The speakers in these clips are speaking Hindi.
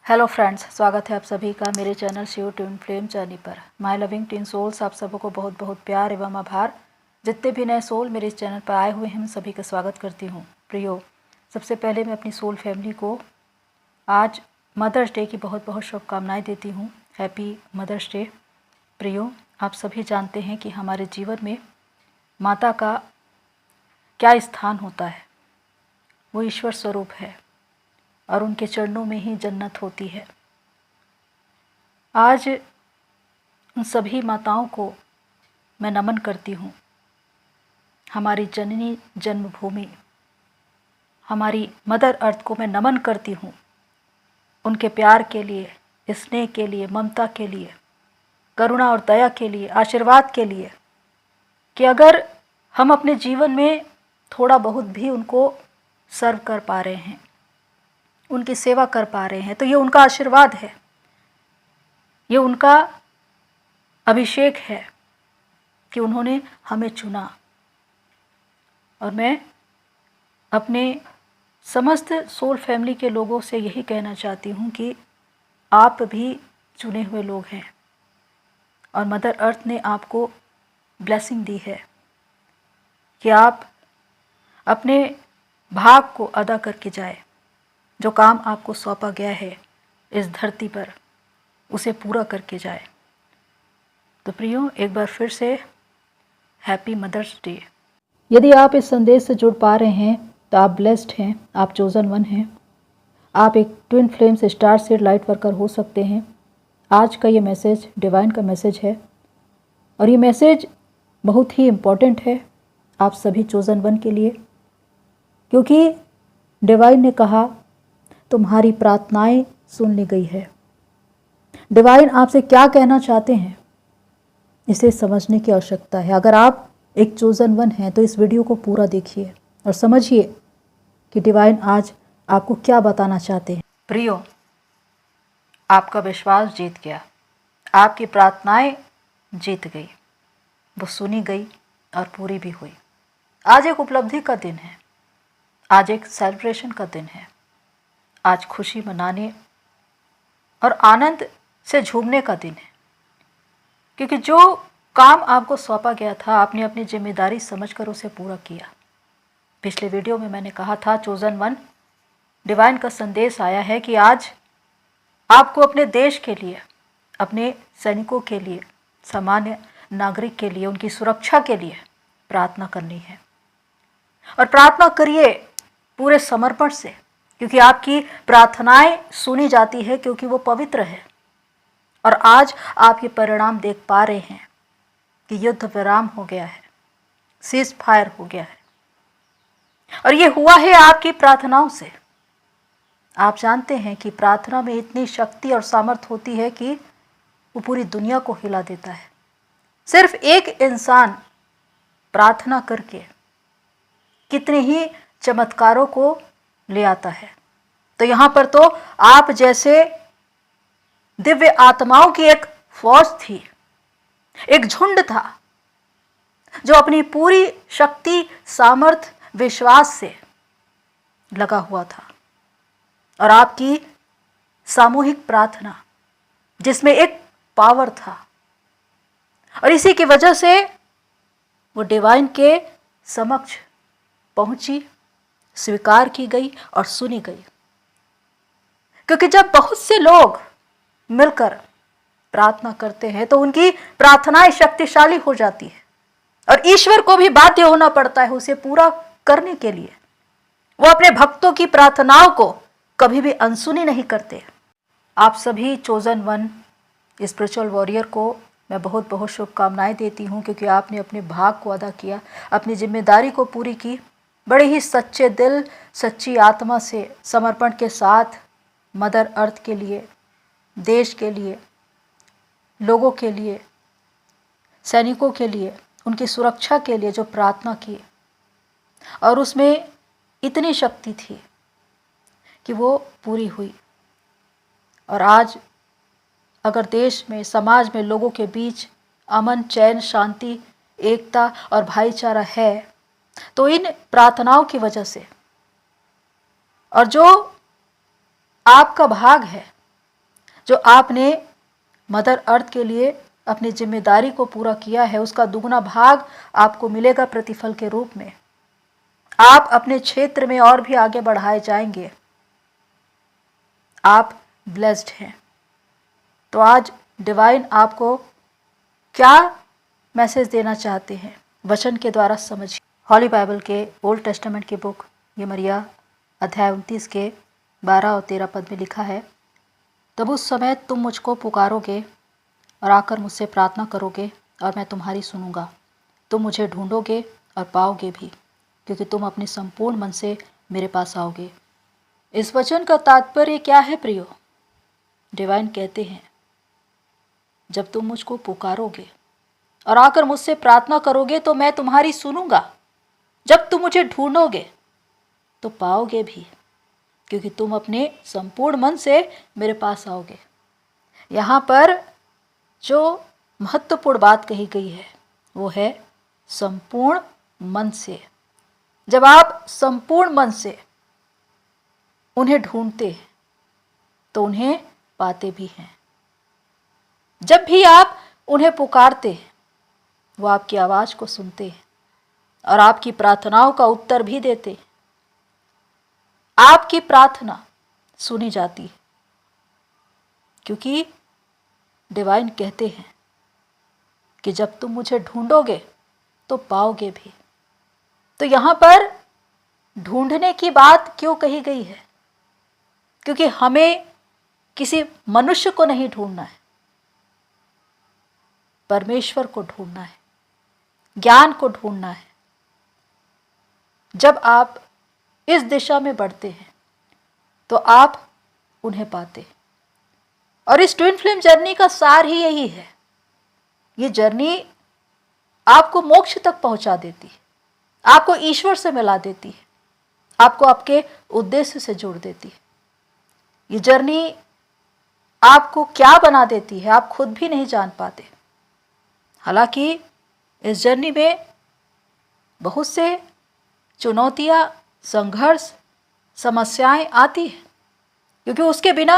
हेलो फ्रेंड्स, स्वागत है आप सभी का मेरे channel Shiv twin flame journey पर। माय लविंग ट्विन सोल्स, आप सबको बहुत बहुत प्यार एवं आभार। जितने भी नए सोल मेरे इस चैनल पर आए हुए हैं, सभी का स्वागत करती हूँ। प्रियो, सबसे पहले मैं अपनी सोल फैमिली को आज मदर्स डे की बहुत बहुत शुभकामनाएँ देती हूँ। Happy mothers day. प्रियो, आप सभी जानते हैं कि हमारे जीवन में माता का क्या स्थान होता है। वो ईश्वर स्वरूप है और उनके चरणों में ही जन्नत होती है। आज उन सभी माताओं को मैं नमन करती हूँ। हमारी जननी जन्मभूमि, हमारी मदर अर्थ को मैं नमन करती हूँ। उनके प्यार के लिए, स्नेह के लिए, ममता के लिए, करुणा और दया के लिए, आशीर्वाद के लिए, कि अगर हम अपने जीवन में थोड़ा बहुत भी उनको सर्व कर पा रहे हैं, उनकी सेवा कर पा रहे हैं, तो ये उनका आशीर्वाद है, ये उनका अभिषेक है कि उन्होंने हमें चुना। और मैं अपने समस्त सोल फैमिली के लोगों से यही कहना चाहती हूँ कि आप भी चुने हुए लोग हैं और मदर अर्थ ने आपको ब्लेसिंग दी है कि आप अपने भाग को अदा करके जाए। जो काम आपको सौंपा गया है इस धरती पर, उसे पूरा करके जाए। तो प्रियो, एक बार फिर से हैप्पी मदर्स डे। यदि आप इस संदेश से जुड़ पा रहे हैं तो आप ब्लेस्ड हैं, आप चोजन वन हैं। आप एक twin flames star seed light worker हो सकते हैं। आज का ये मैसेज डिवाइन का मैसेज है और ये मैसेज बहुत ही इम्पोर्टेंट है आप सभी चोजन वन के लिए, क्योंकि डिवाइन ने कहा तुम्हारी प्रार्थनाएं सुन ली गई है। डिवाइन आपसे क्या कहना चाहते हैं, इसे समझने की आवश्यकता है। अगर आप एक चोजन वन हैं तो इस वीडियो को पूरा देखिए और समझिए कि डिवाइन आज आपको क्या बताना चाहते हैं। प्रियो, आपका विश्वास जीत गया, आपकी प्रार्थनाएं जीत गई, वो सुनी गई और पूरी भी हुई। आज एक उपलब्धि का दिन है, आज एक सेलिब्रेशन का दिन है। आज खुशी मनाने और आनंद से झूमने का दिन है, क्योंकि जो काम आपको सौंपा गया था आपने अपनी जिम्मेदारी समझकर उसे पूरा किया। पिछले वीडियो में मैंने कहा था चोजन वन, डिवाइन का संदेश आया है कि आज आपको अपने देश के लिए, अपने सैनिकों के लिए, सामान्य नागरिक के लिए, उनकी सुरक्षा के लिए प्रार्थना करनी है। और प्रार्थना करिए पूरे समर्पण से, क्योंकि आपकी प्रार्थनाएं सुनी जाती है, क्योंकि वो पवित्र है। और आज आप ये परिणाम देख पा रहे हैं कि युद्ध विराम हो गया है, सीज फायर हो गया है, और ये हुआ है आपकी प्रार्थनाओं से। आप जानते हैं कि प्रार्थना में इतनी शक्ति और सामर्थ होती है कि वो पूरी दुनिया को हिला देता है। सिर्फ एक इंसान प्रार्थना करके कितने ही चमत्कारों को ले आता है। तो यहाँ पर तो आप जैसे दिव्य आत्माओं की एक फौज थी, एक झुंड था जो अपनी पूरी शक्ति, सामर्थ, विश्वास से लगा हुआ था। और आपकी सामूहिक प्रार्थना जिसमें एक पावर था, और इसी की वजह से वो डिवाइन के समक्ष पहुंची, स्वीकार की गई और सुनी गई। क्योंकि जब बहुत से लोग मिलकर प्रार्थना करते हैं तो उनकी प्रार्थनाएं शक्तिशाली हो जाती है और ईश्वर को भी बाध्य होना पड़ता है उसे पूरा करने के लिए। वो अपने भक्तों की प्रार्थनाओं को कभी भी अनसुनी नहीं करते। आप सभी चोजन वन स्पिरिचुअल वॉरियर को मैं बहुत बहुत शुभकामनाएं देती हूँ, क्योंकि आपने अपने भाग को अदा किया, अपनी जिम्मेदारी को पूरी की, बड़े ही सच्चे दिल, सच्ची आत्मा से, समर्पण के साथ मदर अर्थ के लिए, देश के लिए, लोगों के लिए, सैनिकों के लिए, उनकी सुरक्षा के लिए जो प्रार्थना की, और उसमें इतनी शक्ति थी कि वो पूरी हुई। और आज अगर देश में, समाज में, लोगों के बीच अमन, चैन, शांति, एकता और भाईचारा है तो इन प्रार्थनाओं की वजह से। और जो आपका भाग है, जो आपने मदर अर्थ के लिए अपनी जिम्मेदारी को पूरा किया है, उसका दुगना भाग आपको मिलेगा प्रतिफल के रूप में। आप अपने क्षेत्र में और भी आगे बढ़ाए जाएंगे। आप ब्लेस्ड हैं। तो आज डिवाइन आपको क्या मैसेज देना चाहते हैं, वचन के द्वारा समझिए। हॉली बाइबल के ओल्ड टेस्टामेंट की बुक यिर्मयाह अध्याय 29 के 12 और 13 पद में लिखा है, तब उस समय तुम मुझको पुकारोगे और आकर मुझसे प्रार्थना करोगे और मैं तुम्हारी सुनूंगा। तुम मुझे ढूंढोगे और पाओगे भी, क्योंकि तुम अपने संपूर्ण मन से मेरे पास आओगे। इस वचन का तात्पर्य क्या है प्रियो? डिवाइन कहते हैं, जब तुम मुझको पुकारोगे और आकर मुझसे प्रार्थना करोगे तो मैं तुम्हारी सुनूंगा। जब तुम मुझे ढूंढोगे तो पाओगे भी, क्योंकि तुम अपने संपूर्ण मन से मेरे पास आओगे। यहाँ पर जो महत्वपूर्ण बात कही गई है वो है संपूर्ण मन से। जब आप संपूर्ण मन से उन्हें ढूंढते हैं तो उन्हें पाते भी हैं। जब भी आप उन्हें पुकारते हैं वो आपकी आवाज़ को सुनते हैं और आपकी प्रार्थनाओं का उत्तर भी देते हैं। आपकी प्रार्थना सुनी जाती है, क्योंकि डिवाइन कहते हैं कि जब तुम मुझे ढूंढोगे तो पाओगे भी। तो यहाँ पर ढूंढने की बात क्यों कही गई है? क्योंकि हमें किसी मनुष्य को नहीं ढूंढना है, परमेश्वर को ढूंढना है, ज्ञान को ढूंढना है। जब आप इस दिशा में बढ़ते हैं तो आप उन्हें पाते। और इस ट्विन फ्लेम जर्नी का सार ही यही है। ये जर्नी आपको मोक्ष तक पहुंचा देती है, आपको ईश्वर से मिला देती है, आपको आपके उद्देश्य से जोड़ देती है। ये जर्नी आपको क्या बना देती है आप खुद भी नहीं जान पाते। हालांकि इस जर्नी में बहुत से चुनौतियां, संघर्ष, समस्याएं आती हैं, क्योंकि उसके बिना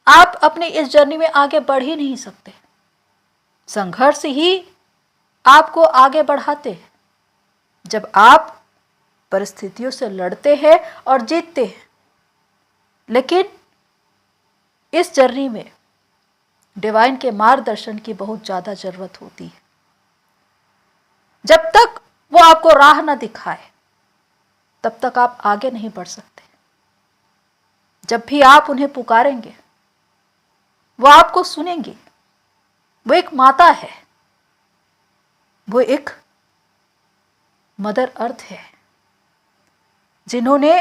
आप अपने इस जर्नी में आगे बढ़ ही नहीं सकते। संघर्ष ही आपको आगे बढ़ाते हैं। जब आप परिस्थितियों से लड़ते हैं और जीतते हैं, लेकिन इस जर्नी में डिवाइन के मार्गदर्शन की बहुत ज़्यादा ज़रूरत होती है। जब तक वो आपको राह न दिखाए तब तक आप आगे नहीं बढ़ सकते। जब भी आप उन्हें पुकारेंगे वो आपको सुनेंगी। वो एक माता है, वो एक मदर अर्थ है, जिन्होंने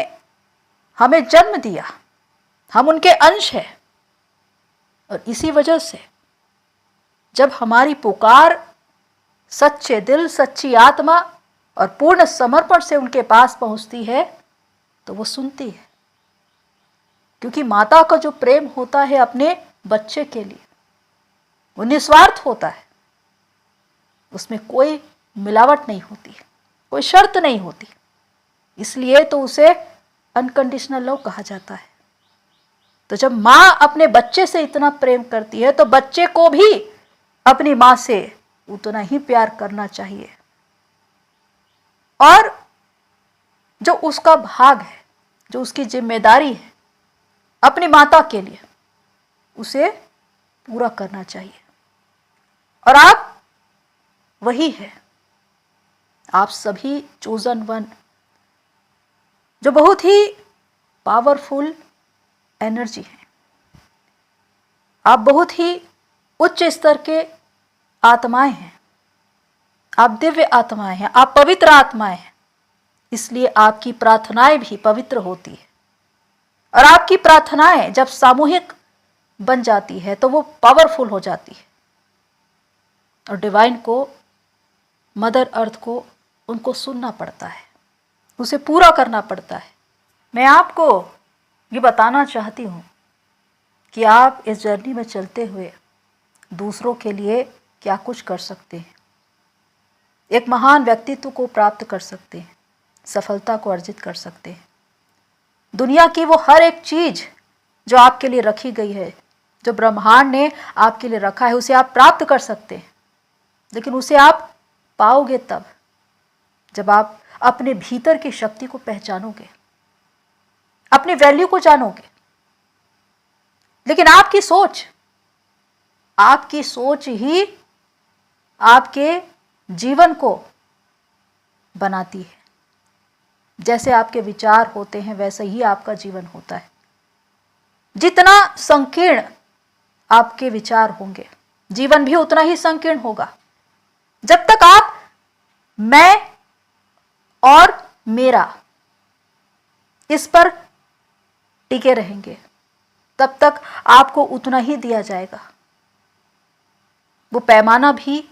हमें जन्म दिया। हम उनके अंश हैं और इसी वजह से जब हमारी पुकार सच्चे दिल, सच्ची आत्मा और पूर्ण समर्पण से उनके पास पहुंचती है तो वो सुनती है। क्योंकि माता का जो प्रेम होता है अपने बच्चे के लिए, वो निस्वार्थ होता है। उसमें कोई मिलावट नहीं होती, कोई शर्त नहीं होती। इसलिए तो उसे अनकंडीशनल लव कहा जाता है। तो जब माँ अपने बच्चे से इतना प्रेम करती है तो बच्चे को भी अपनी माँ से उतना ही प्यार करना चाहिए। और जो उसका भाग है, जो उसकी जिम्मेदारी है अपनी माता के लिए, उसे पूरा करना चाहिए। और आप वही है। आप सभी चोजन वन, जो बहुत ही पावरफुल एनर्जी है। आप बहुत ही उच्च स्तर के आत्माएं हैं। आप दिव्य आत्माएं हैं, आप पवित्र आत्माएं हैं। इसलिए आपकी प्रार्थनाएं भी पवित्र होती है। और आपकी प्रार्थनाएं जब सामूहिक बन जाती है तो वो पावरफुल हो जाती है। और डिवाइन को, मदर अर्थ को, उनको सुनना पड़ता है, उसे पूरा करना पड़ता है। मैं आपको ये बताना चाहती हूँ कि आप इस जर्नी में चलते हुए दूसरों के लिए क्या कुछ कर सकते हैं। एक महान व्यक्तित्व को प्राप्त कर सकते हैं, सफलता को अर्जित कर सकते हैं। दुनिया की वो हर एक चीज जो आपके लिए रखी गई है, जो ब्रह्मांड ने आपके लिए रखा है उसे आप प्राप्त कर सकते हैं, लेकिन उसे आप पाओगे तब जब आप अपने भीतर की शक्ति को पहचानोगे, अपनी वैल्यू को जानोगे। लेकिन आपकी सोच ही आपके जीवन को बनाती है। जैसे आपके विचार होते हैं वैसे ही आपका जीवन होता है। जितना संकीर्ण आपके विचार होंगे, जीवन भी उतना ही संकीर्ण होगा। जब तक आप मैं और मेरा इस पर टिके रहेंगे, तब तक आपको उतना ही दिया जाएगा। वो पैमाना भी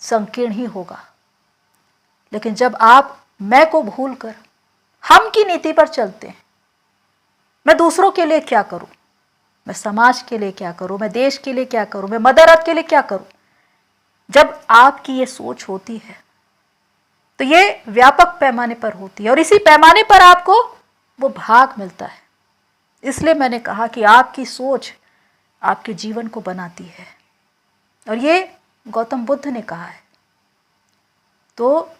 संकीर्ण ही होगा। लेकिन जब आप मैं को भूलकर हम की नीति पर चलते हैं, मैं दूसरों के लिए क्या करूं, मैं समाज के लिए क्या करूं, मैं देश के लिए क्या करूं, मैं मदर अर्थ के लिए क्या करूं, जब आपकी ये सोच होती है तो ये व्यापक पैमाने पर होती है और इसी पैमाने पर आपको वो भाग मिलता है। इसलिए मैंने कहा कि आपकी सोच आपके जीवन को बनाती है, और ये गौतम बुद्ध ने कहा है। तो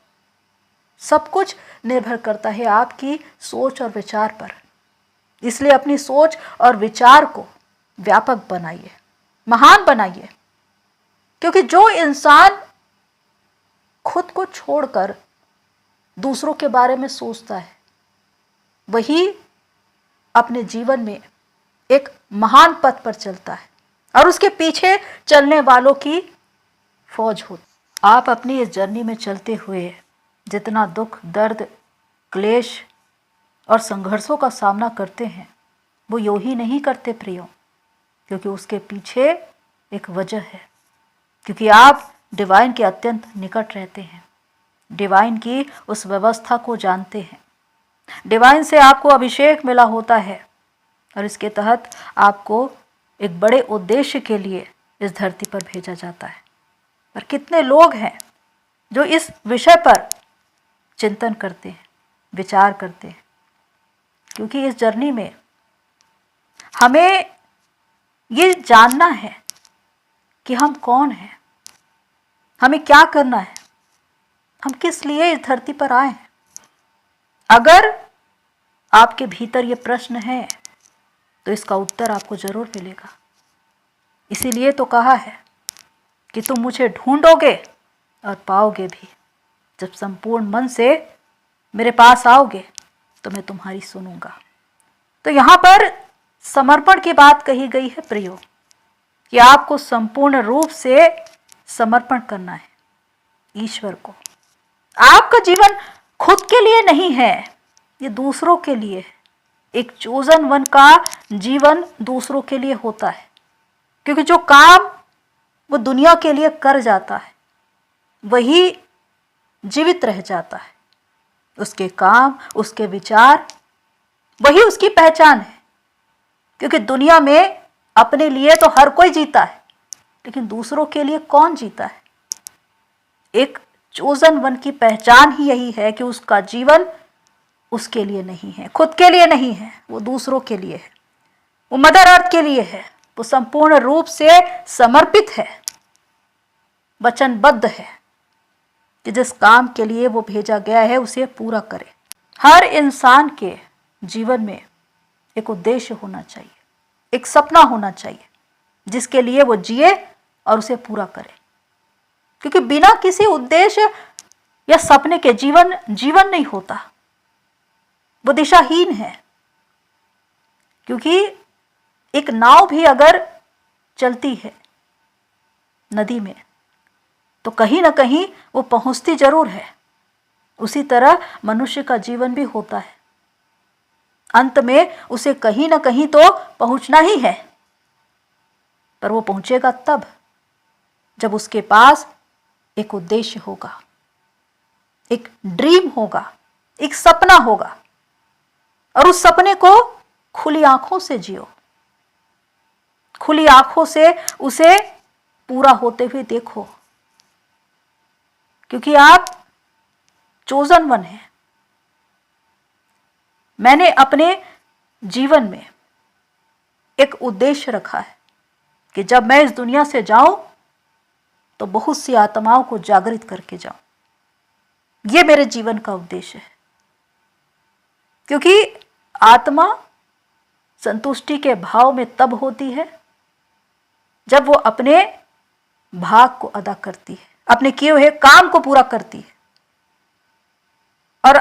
सब कुछ निर्भर करता है आपकी सोच और विचार पर। इसलिए अपनी सोच और विचार को व्यापक बनाइए, महान बनाइए। क्योंकि जो इंसान खुद को छोड़कर दूसरों के बारे में सोचता है, वही अपने जीवन में एक महान पथ पर चलता है और उसके पीछे चलने वालों की फौज होती। आप अपनी इस जर्नी में चलते हुए जितना दुख, दर्द, क्लेश और संघर्षों का सामना करते हैं, वो यूं ही नहीं करते प्रियो, क्योंकि उसके पीछे एक वजह है। क्योंकि आप डिवाइन के अत्यंत निकट रहते हैं, डिवाइन की उस व्यवस्था को जानते हैं। डिवाइन से आपको अभिषेक मिला होता है और इसके तहत आपको एक बड़े उद्देश्य के लिए इस धरती पर भेजा जाता है। पर कितने लोग हैं जो इस विषय पर चिंतन करते हैं, विचार करते हैं? क्योंकि इस जर्नी में हमें ये जानना है कि हम कौन हैं, हमें क्या करना है, हम किस लिए इस धरती पर आए हैं। अगर आपके भीतर ये प्रश्न है तो इसका उत्तर आपको जरूर मिलेगा। इसीलिए तो कहा है कि तुम मुझे ढूंढोगे और पाओगे भी। जब संपूर्ण मन से मेरे पास आओगे तो मैं तुम्हारी सुनूंगा। तो यहाँ पर समर्पण की बात कही गई है प्रियो, कि आपको संपूर्ण रूप से समर्पण करना है ईश्वर को। आपका जीवन खुद के लिए नहीं है, ये दूसरों के लिए है। एक चोजन वन का जीवन दूसरों के लिए होता है, क्योंकि जो काम वो दुनिया के लिए कर जाता है वही जीवित रह जाता है। उसके काम, उसके विचार, वही उसकी पहचान है। क्योंकि दुनिया में अपने लिए तो हर कोई जीता है, लेकिन दूसरों के लिए कौन जीता है? एक चोजन वन की पहचान ही यही है कि उसका जीवन उसके लिए नहीं है, खुद के लिए नहीं है, वो दूसरों के लिए है, वो मदर अर्थ के लिए है। वो संपूर्ण रूप से समर्पित है, वचनबद्ध है कि जिस काम के लिए वो भेजा गया है उसे पूरा करे। हर इंसान के जीवन में एक उद्देश्य होना चाहिए, एक सपना होना चाहिए जिसके लिए वो जिए और उसे पूरा करे। क्योंकि बिना किसी उद्देश्य या सपने के जीवन नहीं होता, वो दिशाहीन है। क्योंकि एक नाव भी अगर चलती है नदी में तो कहीं ना कहीं वो पहुंचती जरूर है। उसी तरह मनुष्य का जीवन भी होता है, अंत में उसे कहीं ना कहीं तो पहुंचना ही है। पर वो पहुंचेगा तब जब उसके पास एक उद्देश्य होगा, एक ड्रीम होगा, एक सपना होगा, और उस सपने को खुली आंखों से जियो, खुली आंखों से उसे पूरा होते हुए देखो। क्योंकि आप चोजन वन हैं। मैंने अपने जीवन में एक उद्देश्य रखा है, कि जब मैं इस दुनिया से जाऊं तो बहुत सी आत्माओं को जागृत करके जाऊं। ये मेरे जीवन का उद्देश्य है, क्योंकि आत्मा संतुष्टि के भाव में तब होती है जब वो अपने भाग को अदा करती है, अपने किए हुए काम को पूरा करती है। और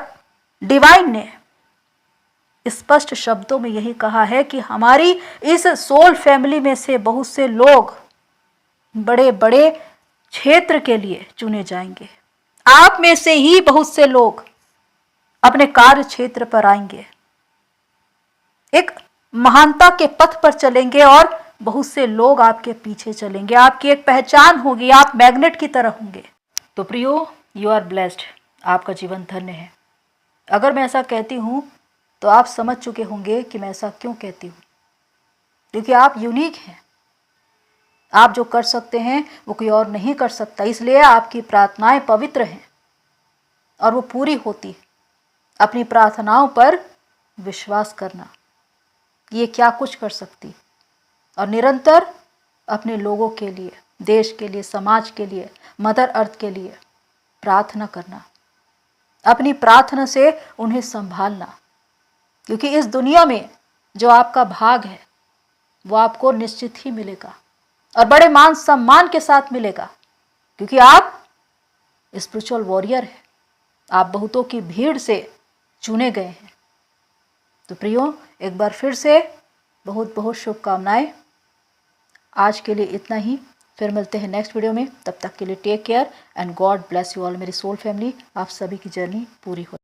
डिवाइन ने स्पष्ट शब्दों में यही कहा है कि हमारी इस सोल फैमिली में से बहुत से लोग बड़े बड़े क्षेत्र के लिए चुने जाएंगे। आप में से ही बहुत से लोग अपने कार्य क्षेत्र पर आएंगे, एक महानता के पथ पर चलेंगे और बहुत से लोग आपके पीछे चलेंगे। आपकी एक पहचान होगी, आप मैग्नेट की तरह होंगे। तो प्रियो, यू आर ब्लेस्ड, आपका जीवन धन्य है। अगर मैं ऐसा कहती हूँ तो आप समझ चुके होंगे कि मैं ऐसा क्यों कहती हूँ, क्योंकि आप यूनिक हैं। आप जो कर सकते हैं वो कोई और नहीं कर सकता, इसलिए आपकी प्रार्थनाएं पवित्र हैं और वो पूरी होती है। अपनी प्रार्थनाओं पर विश्वास करना, ये क्या कुछ कर सकती, और निरंतर अपने लोगों के लिए, देश के लिए, समाज के लिए, मदर अर्थ के लिए प्रार्थना करना, अपनी प्रार्थना से उन्हें संभालना, क्योंकि इस दुनिया में जो आपका भाग है वो आपको निश्चित ही मिलेगा और बड़े मान सम्मान के साथ मिलेगा, क्योंकि आप स्पिरिचुअल वॉरियर हैं। आप बहुतों की भीड़ से चुने गए हैं। तो प्रियो, एक बार फिर से बहुत बहुत शुभकामनाएं। आज के लिए इतना ही, फिर मिलते हैं नेक्स्ट वीडियो में। तब तक के लिए take care and god bless you all. मेरी सोल फैमिली, आप सभी की जर्नी पूरी हो।